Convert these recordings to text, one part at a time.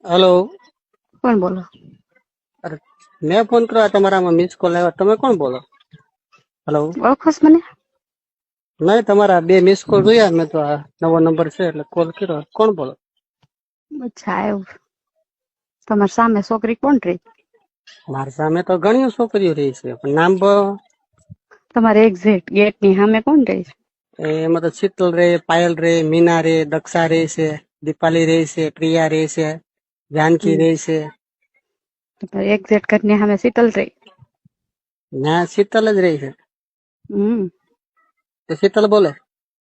Hello. કોણ બોલો? અરે મેં ફોન કર્યો, તમારામાં મિસ કોલ આવ્યો. તમે કોણ બોલો? હેલો. ઓળખો છો મને? નહીં, તમારા બે મિસ કોલ જોયા મેં તો. આ નવો નંબર છે એટલે કોલ કર્યો. કોણ બોલો? અચ્છા, એવું. તમારી સામે છોકરી કોણ રહી? મારી સામે તો ઘણી છોકરીઓ રહી છે, પણ નામ તમારે એક્ઝેક્ટ ગેટ ની સામે કોણ રહી છે? એમાં તો શીતલ રે, પાયલ રે, મીના રે, દક્ષા રે છે, દીપાલી રે છે, પ્રિયા રે છે, જાનકી રે છે. તમારે એક્ઝેક્ટ ઘરની સામે શીતલ રહી? ના, શીતલ જ રહી છે. તો શીતલ બોલે?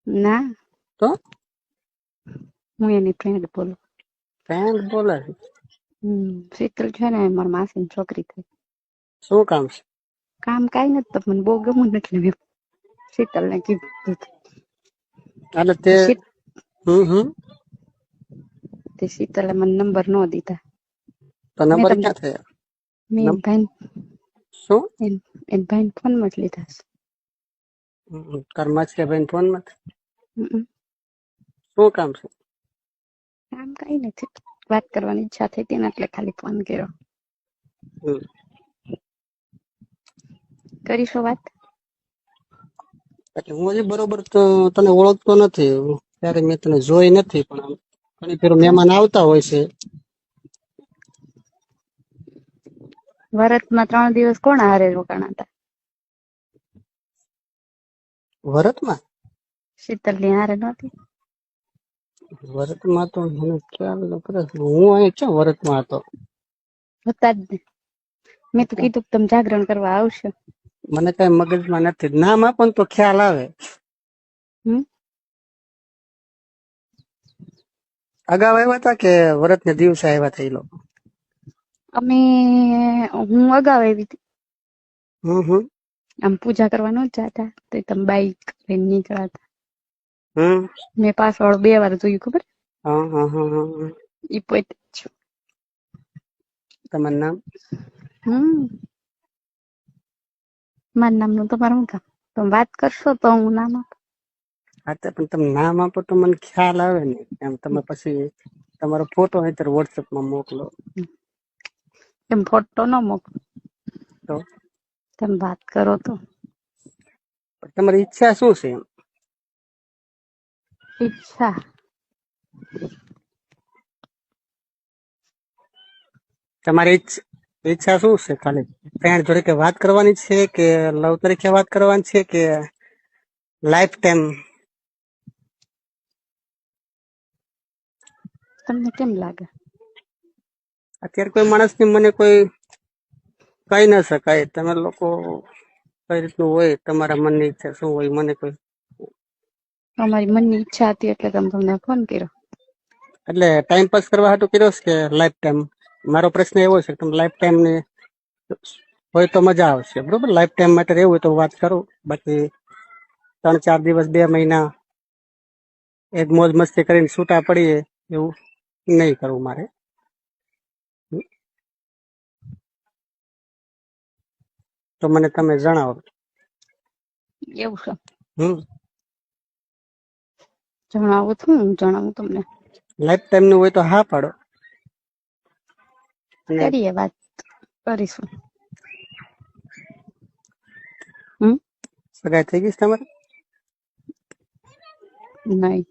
ના, તો હું એની ફ્રેન્ડ બોલું. ફ્રેન્ડ બોલે? શીતલ છે ને મારા માસીની છોકરી થઈ. શું કામ છે? કામ કાંઈ નથી, તો મને બહુ ગમું ને એટલે મેં શીતલને કીધું. એટલે તે તે શીતલે મને નંબર ન દીધા. તો નંબર ક્યાં થયા? મેં એન ભાઈ શું એન ભાઈ ફોન માં જ લીધા છે. કર્મા છે ભાઈ ફોન માં? હમ. શું કામ છે? કામ કઈ નથી, વાત કરવાની ઈચ્છા થઈ હતી ને એટલે ખાલી ફોન કર્યો. કરીશું વાત? એટલે હું હજી બરોબર તો તને ઓળખતો નથી, ત્યારે મેં તને જોઈ નથી, પણ ઘણી ફેર મહેમાન આવતા હોય છે. વરતમાં 3 દિવસ કોણ હારે રોકાણા હતા? વરતમાં? શીતલ ની હારે નહોતી? વરતમાં તો મને ખ્યાલ નથી. હું અહીં ક્યાં વરતમાં હતો? હતા જ ને. મેં તો કીધું તમે જાગરણ કરવા આવશો. મને કઈ મગજમાં નથી. નામ આપો ને તો ખ્યાલ આવે. અગાઉ આવ્યા હતા કે વરત ને દિવસે આવ્યા હતા એ લોકો? હું અગાઉ આવી હતી. હમ. આમ પૂજા કરવા ન જતા તો તમે બાઈક લઈને નીકળ્યા હતા. મેં પાછળ 2 વાર જોયું, ખબર? ઈ પોતે છું. તમારું નામ? મારું નામનું તમારું શું કામ? તમે વાત કરશો તો હું નામ આપું. હા, પણ તમે નામ આપો તો મને ખ્યાલ આવે ને. એમ તમે પછી તમારો ફોટો અત્યારે વોટ્સએપ માં મોકલો. એમ ફોટો ન મોકલો તો તમે વાત કરો તો. તમારી ઈચ્છા શું છે? ઈચ્છા તમારી ઈચ્છા શું છે? ખાલી ફ્રેન્ડ જોડે કે વાત કરવાની છે, કે લવ તરીકે વાત કરવાની છે, કે લાઈફ ટાઈમ? તમને કેમ લાગે? અત્યારે કોઈ માણસ ની મને કોઈ કહી ના શકાય. તમે લોકો કઈ રીતનું હોય, તમારા મનની ઈચ્છા શું હોય, મને કોઈ. અમારી મનની ઈચ્છા હતી એટલે તમને ફોન કર્યો. એટલે ટાઈમ પાસ કરવા હાટુ કર્યો છે કે લાઈફ ટાઈમ? મારો પ્રશ્ન એવો છે, તમે લાઈફ ટાઈમ ને હોય તો મજા આવશે, બરોબર? લાઈફ ટાઈમ માટે રહેવું હોય તો વાત કરું. બાકી 3-4 દિવસ, 2 મહિના એક મોજ મસ્તી કરીને છૂટા પડીએ એવું નહીં કરવું મારે. તો મને તમે જણાવો. એવું છે? જણાવું છું. જણાવું તમને. લાઈફ ટાઈમ નું હોય તો હા પાડો. કરીએ વાત, કરીશું. સગાઈ થઈ ગઈ તમારે? નહીં.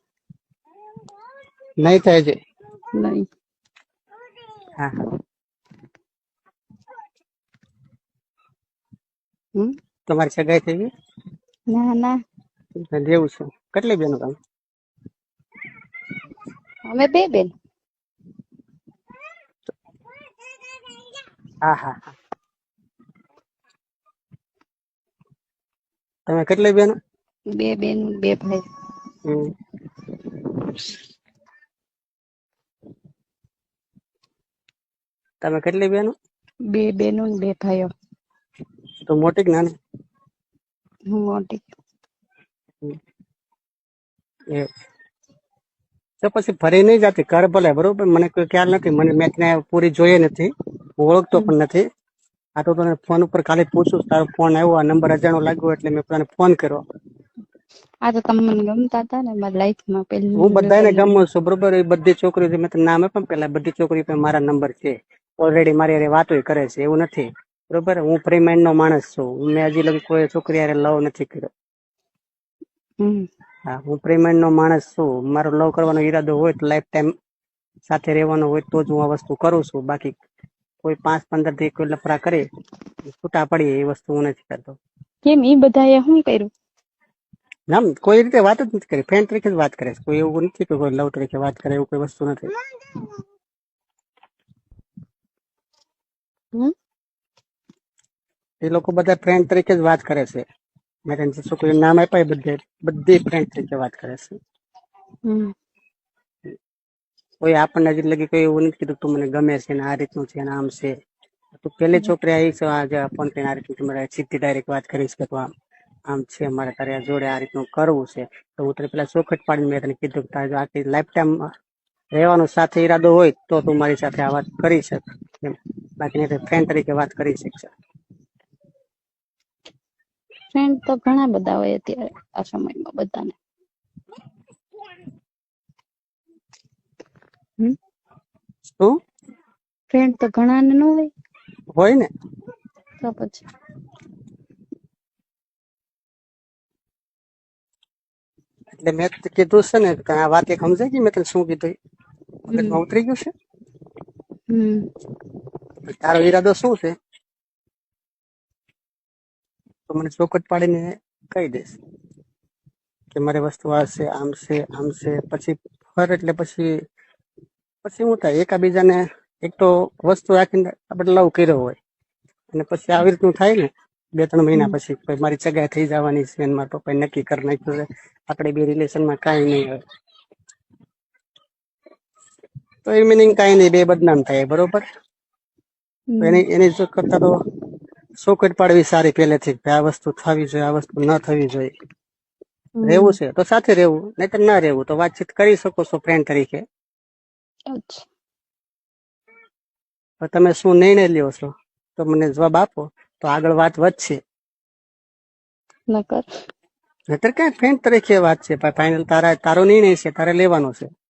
નહીં થાય છે? નહીં. હા. તમારી સગાઈ થઈ ગઈ? ના ના. જેવું છે. કેટલી બેનો તમે? અમે 2 બેન. હા. તમે કેટલી બેનો? 2 બેન, 2 ભાઈ. તમે કેટલી બેનો? 2 બેનો ને 2 ભાઈઓ. તો મોટી કે નાની? હું મોટી. તો પછી ફરી નહીં જતી કર ભલે, બરોબર? મને કોઈ ખ્યાલ નથી. મને મેચ ને પૂરી જોઈએ નથી, ઓળખતો પણ નથી. આ તો તને ફોન ઉપર ખાલી પૂછું. તારો ફોન આવ્યો, આ નંબર અજાણો લાગ્યો એટલે મેં તને ફોન કર્યો. આ તો તમે મને ગમતા હતા ને મારી લાઈફમાં પહેલી. હું બધાને ગમું છું બરોબર. એ બધી છોકરીઓ મેં નામ પણ પેલા બધી છોકરીઓ પાસે મારા નંબર છે, ઓલરેડી મારી હારે વાતો કરે છે, એવું નથી બરોબર. હું ફ્રી માઇન્ડ નો માણસ છું. મેં હજી લગી કોઈ છોકરી હારે લવ નથી કર્યો. હા, હું ફ્રી માઇન્ડ નો માણસ છું. મારો લવ કરવાનો ઈરાદો હોય તો લાઈફ ટાઈમ સાથે રહેવાનો હોય તો જ હું આ વસ્તુ કરું છું. બાકી કોઈ 5-15 થી કોઈ લફરા કરે છૂટા પડી એ વસ્તુ હું નથી કરતો. કેમ એ બધાએ શું કર્યું? ના, કોઈ રીતે વાત જ નથી કરી. ફ્રેન્ડ તરીકે જ વાત કરે છે. કોઈ એવું નથી કે કોઈ લવ તરીકે વાત કરે, એવું કોઈ વસ્તુ નથી. એ લોકો બધા ફ્રેન્ડ તરીકે જ વાત કરે છે. મેં જે છોકરી નામ આપ્યા બધી ફ્રેન્ડ તરીકે વાત કરે છે. કોઈ આપણને હજી લગી કોઈ એવું નથી કીધું તું મને ગમે છે ને આ રીતનું છે ને આમ છે. તું પેલી છોકરી આવી છે આજે ફોન કરીને આ રીતનું તમારે સીધી ડાયરેક્ટ વાત કરીશ કે આમ છે, મારે તારે જોડે આ રીતનું કરવું છે. તો હું તને પેલા ચોખટ પાડીને મેં તને કીધું કે તારે આખી લાઈફ ટાઈમ રહેવાનો સાથે ઈરાદો હોય તો તું મારી સાથે આ વાત કરી શક. બાકી ફ્રેન્ડ તરીકે વાત કરી શકશે. ફ્રેન્ડ તો ઘણા બધા હોય અત્યારે આ સમયમાં બધાને. શું? ફ્રેન્ડ તો ઘણા ને ન હોય ને. તો પછી એટલે મેં કીધું છે ને આ વાત એક સમજાય ગઈ? મેં તને શું કીધું મગજમાં ઉતરી ગયું છે? તારો ઈરાદો શું છે તો મને ચોખટ પાડીને કહી દઈશ કે મારી વસ્તુ આ છે, આમ છે, આમ છે. પછી ફર એટલે પછી શું થાય? એકાબીજાને એક તો વસ્તુ રાખીને આપણે લવ કર્યો હોય અને પછી આવી રીતનું થાય ને 2-3 મહિના પછી મારી સગાઈ થઈ જવાની છે અને મારા પપ્પાએ નક્કી કરી નાખ્યું છે આપણે બે રિલેશનમાં કાંઈ નહીં હોય, તો એ મિનિંગ કાંઈ નહીં, બે બદનામ થાય. બરોબર. એની કરતા તો ચોખટ પાડવી સારી પહેલેથી. આ વસ્તુ થવી જોઈએ, આ વસ્તુ ન થવી જોઈએ. રહેવું છે તો સાથે રહેવું, નહીતર ના રહેવું તો વાતચીત કરી શકો છો ફ્રેન્ડ તરીકે. તો તમે શું નિર્ણય લ્યો છો તો મને જવાબ આપો, તો આગળ વાત વધશે. નહીતર કઈ ફ્રેન્ડ તરીકે વાત છે. ફાઇનલ તારો નિર્ણય છે, તારે લેવાનો છે.